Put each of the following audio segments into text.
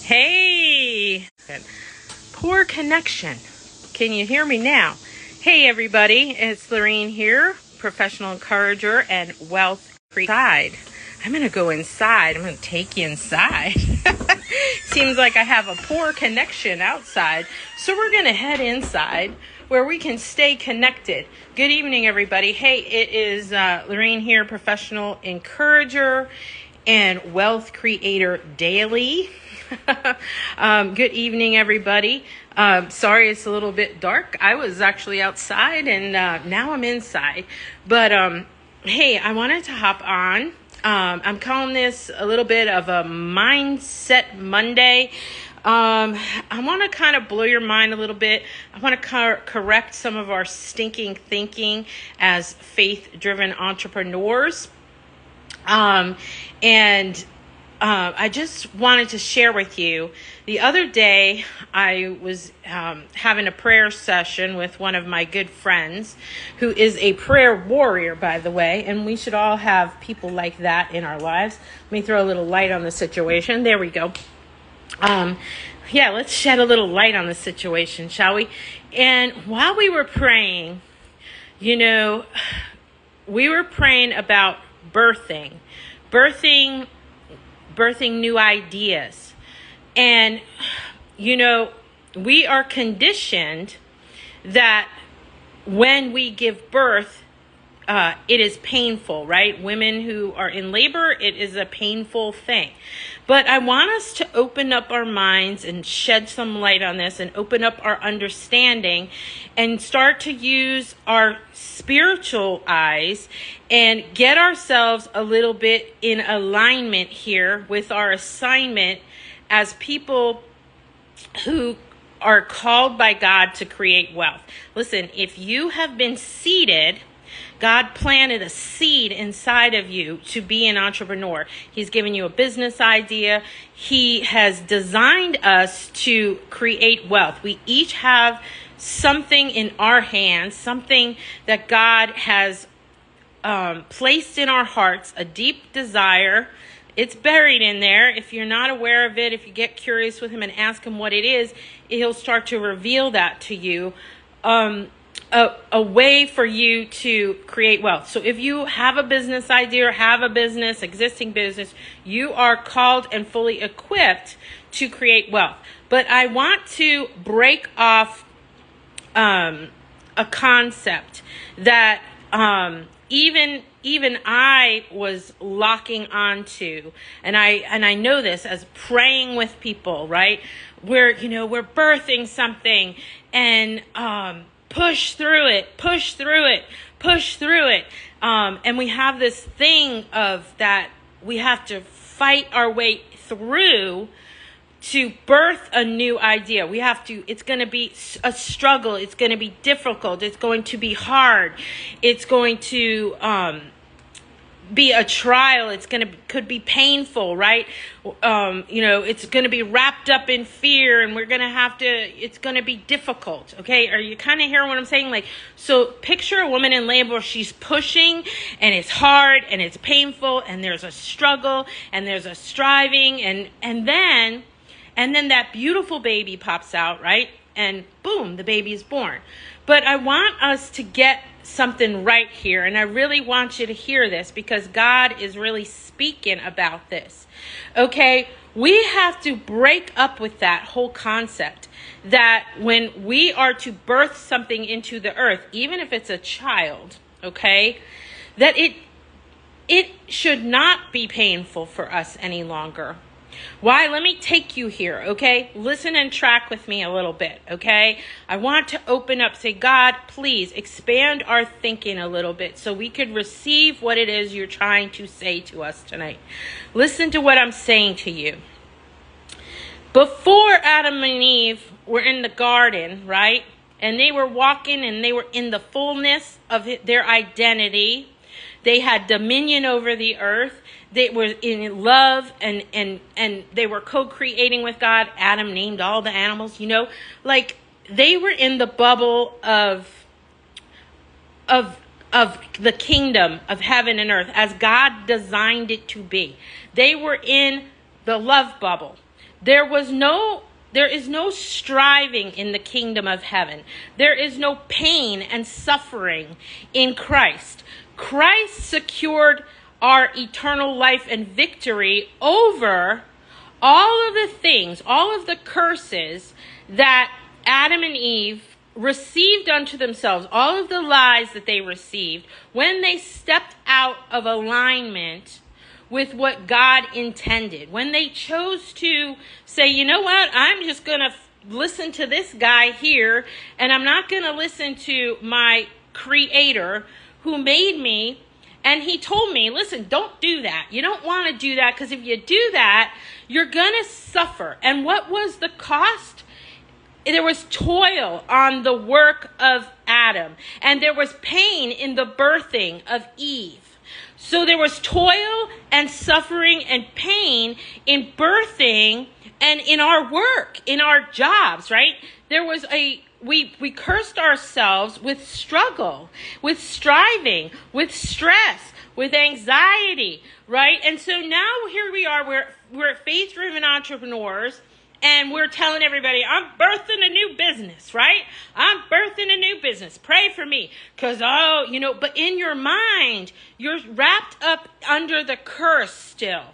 Hey, poor connection. Can you hear me now? Hey everybody, it's Lorene here, professional encourager and wealth creator. I'm going to go inside. I'm going to take you inside. Seems like I have a poor connection outside. So we're going to head inside where we can stay connected. Good evening, everybody. Hey, it is Lorene here, professional encourager and wealth creator daily. Good evening, everybody. Sorry it's a little bit dark. I was actually outside and now I'm inside. But hey, I wanted to hop on. I'm calling this a little bit of a Mindset Monday. I want to kind of blow your mind a little bit. I want to correct some of our stinking thinking as faith-driven entrepreneurs. I just wanted to share with you, the other day I was having a prayer session with one of my good friends who is a prayer warrior, by the way, and we should all have people like that in our lives. Let me throw a little light on the situation. There we go. Let's shed a little light on the situation, shall we? And while we were praying, we were praying about birthing new ideas. And, we are conditioned that when we give birth, it is painful, right? Women who are in labor, it is a painful thing. But I want us to open up our minds and shed some light on this and open up our understanding and start to use our spiritual eyes and get ourselves a little bit in alignment here with our assignment as people who are called by God to create wealth. Listen, if you have been seeded, God planted a seed inside of you to be an entrepreneur. He's given you a business idea. He has designed us to create wealth. We each have something in our hands, something that God has placed in our hearts, a deep desire. It's buried in there. If you're not aware of it, if you get curious with him and ask him what it is, he'll start to reveal that to you. A way for you to create wealth. So if you have a business idea or have a business, existing business, you are called and fully equipped to create wealth. But I want to break off a concept that even I was locking onto, and I know this as praying with people, right? We're birthing something and push through it. And we have this thing of that we have to fight our way through to birth a new idea. It's going to be a struggle. It's going to be difficult. It's going to be hard. It's going to be a trial. Could be painful, right? It's going to be wrapped up in fear, and it's going to be difficult. Okay. Are you kind of hearing what I'm saying? So picture a woman in labor. She's pushing and it's hard and it's painful and there's a struggle and there's a striving and then that beautiful baby pops out, right? And boom, the baby is born. But I want us to get something right here. And I really want you to hear this because God is really speaking about this. Okay, we have to break up with that whole concept that when we are to birth something into the earth, even if it's a child, okay, that it should not be painful for us any longer. Why? Let me take you here, okay? Listen and track with me a little bit, okay? I want to open up, say, God, please expand our thinking a little bit so we could receive what it is you're trying to say to us tonight. Listen to what I'm saying to you. Before Adam and Eve were in the garden, right? And they were walking and they were in the fullness of their identity. They had dominion over the earth. They were in love and they were co-creating with God. Adam named all the animals, they were in the bubble of the kingdom of heaven and earth as God designed it to be. They were in the love bubble. There is no striving in the kingdom of heaven. There is no pain and suffering in Christ. Christ secured our eternal life and victory over all of the things, all of the curses that Adam and Eve received unto themselves, all of the lies that they received when they stepped out of alignment with what God intended. When they chose to say, you know what, I'm just going to listen to this guy here, and I'm not going to listen to my creator who made me. And he told me, listen, don't do that. You don't want to do that, because if you do that, you're going to suffer. And what was the cost? There was toil on the work of Adam, and there was pain in the birthing of Eve. So there was toil and suffering and pain in birthing and in our work, in our jobs, right? There was we cursed ourselves with struggle, with striving, with stress, with anxiety, right? And so now here we are, we're faith-driven entrepreneurs, and we're telling everybody, I'm birthing a new business, right? I'm birthing a new business. Pray for me. Because, but in your mind, you're wrapped up under the curse still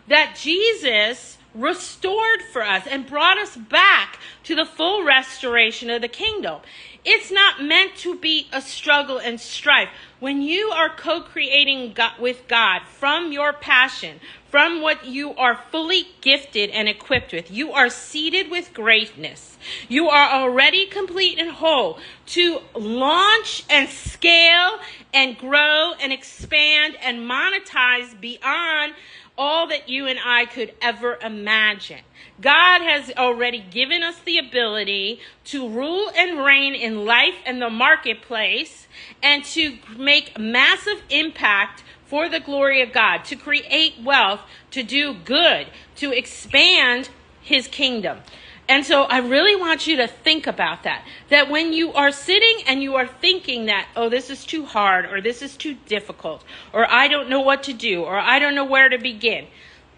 that Jesus restored for us and brought us back to the full restoration of the kingdom. It's not meant to be a struggle and strife. When you are co-creating with God from your passion, from what you are fully gifted and equipped with, you are seated with greatness. You are already complete and whole to launch and scale and grow and expand and monetize beyond all that you and I could ever imagine. God has already given us the ability to rule and reign in life and the marketplace, and to make massive impact for the glory of God, to create wealth, to do good, to expand his kingdom. And so I really want you to think about that when you are sitting and you are thinking that, oh, this is too hard, or this is too difficult, or I don't know what to do, or I don't know where to begin,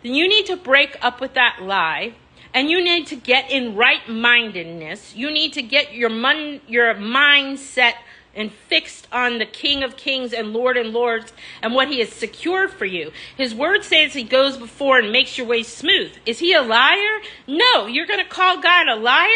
then you need to break up with that lie, and you need to get in right-mindedness. You need to get your mindset and fixed on the King of Kings and Lords and what he has secured for you. His word says he goes before and makes your way smooth. Is he a liar? No. You're going to call God a liar?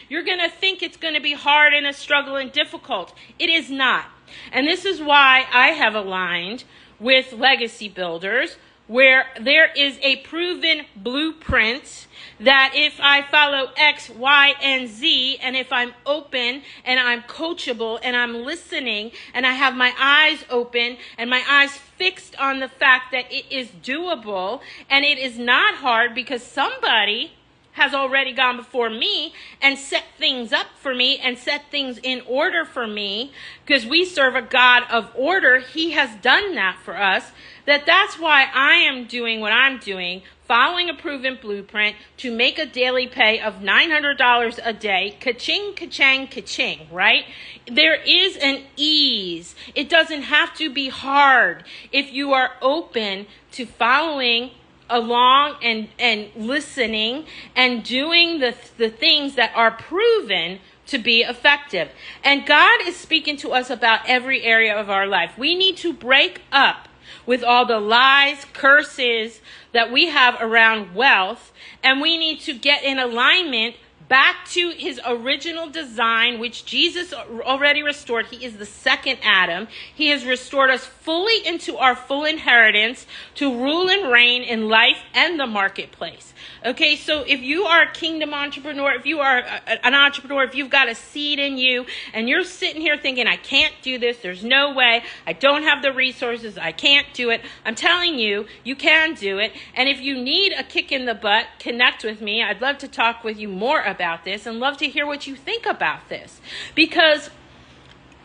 You're going to think it's going to be hard and a struggle and difficult. It is not. And this is why I have aligned with Legacy Builders, where there is a proven blueprint that if I follow X, Y, and Z, and if I'm open and I'm coachable and I'm listening and I have my eyes open and my eyes fixed on the fact that it is doable and it is not hard, because somebody has already gone before me and set things up for me and set things in order for me, because we serve a God of order. He has done that for us. That's why I am doing what I'm doing, following a proven blueprint to make a daily pay of $900 a day. Ka-ching, ka-chang, ka-ching, right? There is an ease. It doesn't have to be hard if you are open to following along and listening and doing the things that are proven to be effective. And God is speaking to us about every area of our life. We need to break up with all the lies, curses that we have around wealth, and we need to get in alignment back to his original design, which Jesus already restored. He is the second Adam. He has restored us fully into our full inheritance to rule and reign in life and the marketplace. Okay, so if you are a kingdom entrepreneur, if you are an entrepreneur, if you've got a seed in you and you're sitting here thinking, I can't do this, there's no way, I don't have the resources, I can't do it, I'm telling you, you can do it. And if you need a kick in the butt, connect with me. I'd love to talk with you more about this and love to hear what you think about this, because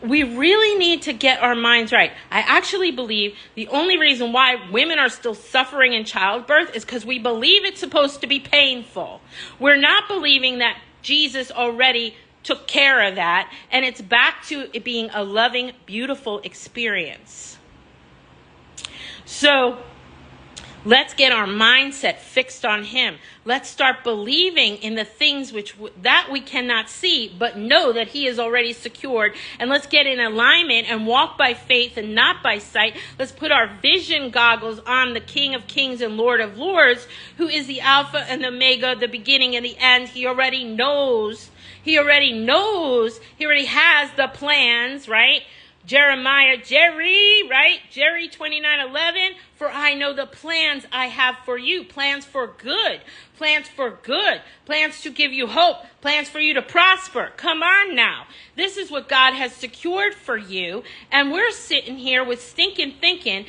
we really need to get our minds right. I actually believe the only reason why women are still suffering in childbirth is because we believe it's supposed to be painful. We're not believing that Jesus already took care of that, and it's back to it being a loving, beautiful experience. So Let's get our mindset fixed on him. Let's start believing in the things that we cannot see, but know that he is already secured. And let's get in alignment and walk by faith and not by sight. Let's put our vision goggles on the King of Kings and Lord of Lords, who is the Alpha and the Omega, the beginning and the end. He already knows. He already has the plans, right? Jerry 29:11, for I know the plans I have for you, plans for good, plans to give you hope, plans for you to prosper. Come on now. This is what God has secured for you. And we're sitting here with stinking thinking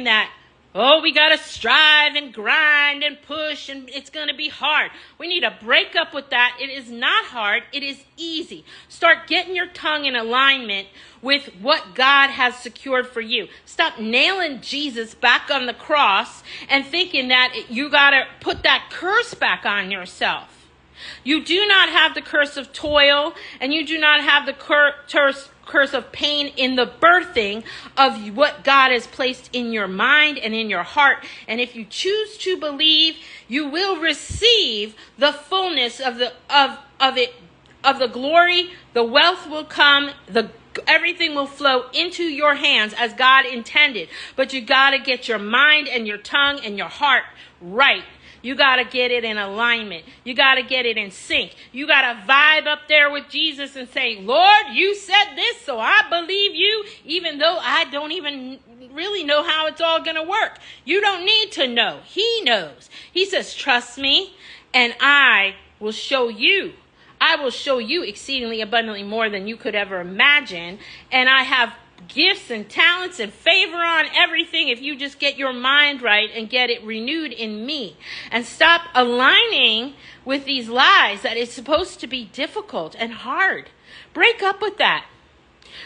that, oh, we got to strive and grind and push and it's going to be hard. We need to break up with that. It is not hard. It is easy. Start getting your tongue in alignment with what God has secured for you. Stop nailing Jesus back on the cross and thinking that you got to put that curse back on yourself. You do not have the curse of toil, and you do not have the curse of pain in the birthing of what God has placed in your mind and in your heart. And if you choose to believe, you will receive the fullness of the glory. The wealth will come. Everything will flow into your hands as God intended. But you got to get your mind and your tongue and your heart right. You got to get it in alignment. You got to get it in sync. You got to vibe up there with Jesus and say, Lord, you said this, so I believe you, even though I don't even really know how it's all going to work. You don't need to know. He knows. He says, trust me, and I will show you. I will show you exceedingly abundantly more than you could ever imagine. And I have gifts and talents and favor on everything if you just get your mind right and get it renewed in me. And stop aligning with these lies that it's supposed to be difficult and hard. Break up with that.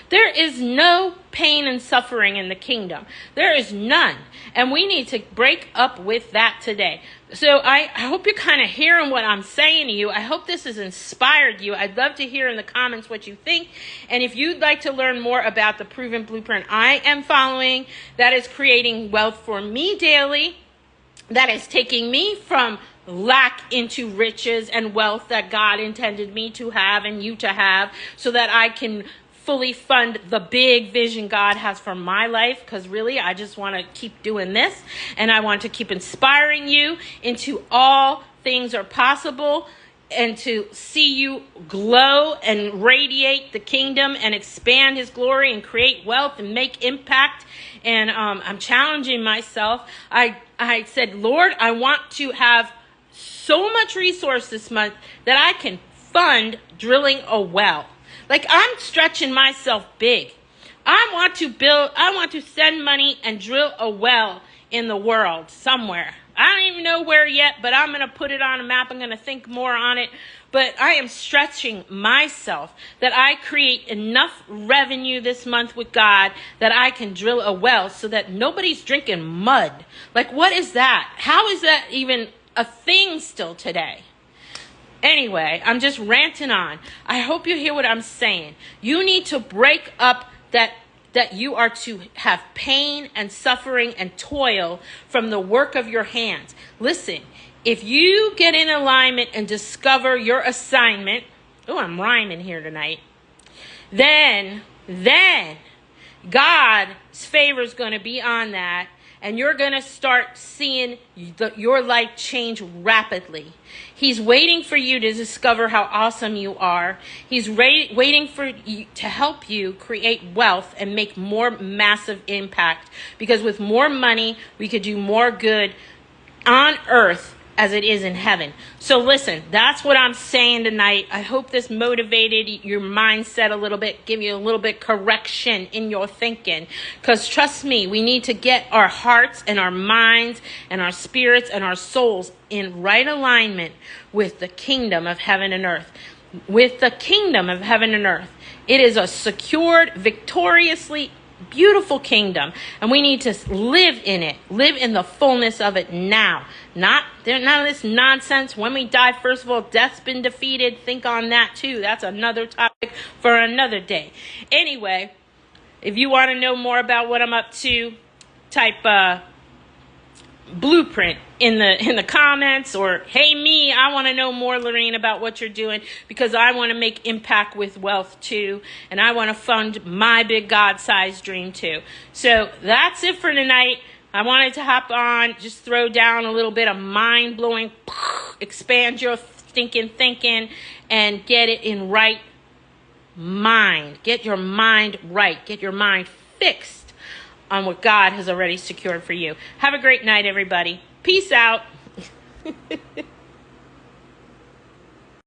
There is no pain and suffering in the kingdom. There is none. And we need to break up with that today. So I hope you're kind of hearing what I'm saying to you. I hope this has inspired you. I'd love to hear in the comments what you think. And if you'd like to learn more about the proven blueprint I am following, that is creating wealth for me daily, that is taking me from lack into riches and wealth that God intended me to have and you to have, so that I can fully fund the big vision God has for my life, because really I just want to keep doing this, and I want to keep inspiring you into all things are possible, and to see you glow and radiate the kingdom and expand his glory and create wealth and make impact. And I'm challenging myself. I said, Lord, I want to have so much resource this month that I can fund drilling a well. Like, I'm stretching myself big. I want to send money and drill a well in the world somewhere. I don't even know where yet, but I'm going to put it on a map. I'm going to think more on it. But I am stretching myself that I create enough revenue this month with God that I can drill a well so that nobody's drinking mud. Like, what is that? How is that even a thing still today? Anyway, I'm just ranting on. I hope you hear what I'm saying. You need to break up that you are to have pain and suffering and toil from the work of your hands. Listen, if you get in alignment and discover your assignment, oh, I'm rhyming here tonight, then God's favor is going to be on that. And you're going to start seeing your life change rapidly. He's waiting for you to discover how awesome you are. He's waiting for you to help you create wealth and make more massive impact. Because with more money, we could do more good on earth as it is in heaven. So listen, that's what I'm saying tonight. I hope this motivated your mindset a little bit, give you a little bit correction in your thinking. Because trust me, we need to get our hearts and our minds and our spirits and our souls in right alignment with the kingdom of heaven and earth. With the kingdom of heaven and earth. It is a secured, victoriously beautiful kingdom, and we need to live in it, live in the fullness of it now. None of this nonsense. When we die, first of all, death's been defeated. Think on that too. That's another topic for another day. Anyway, if you want to know more about what I'm up to, type blueprint in the comments, or hey me, I want to know more, Lorraine, about what you're doing, because I want to make impact with wealth too, and I want to fund my big God-sized dream too. So that's it for tonight. I wanted to hop on, just throw down a little bit of mind-blowing, expand your thinking, and get it in right mind. Get your mind right. Get your mind fixed on what God has already secured for you. Have a great night, everybody. Peace out.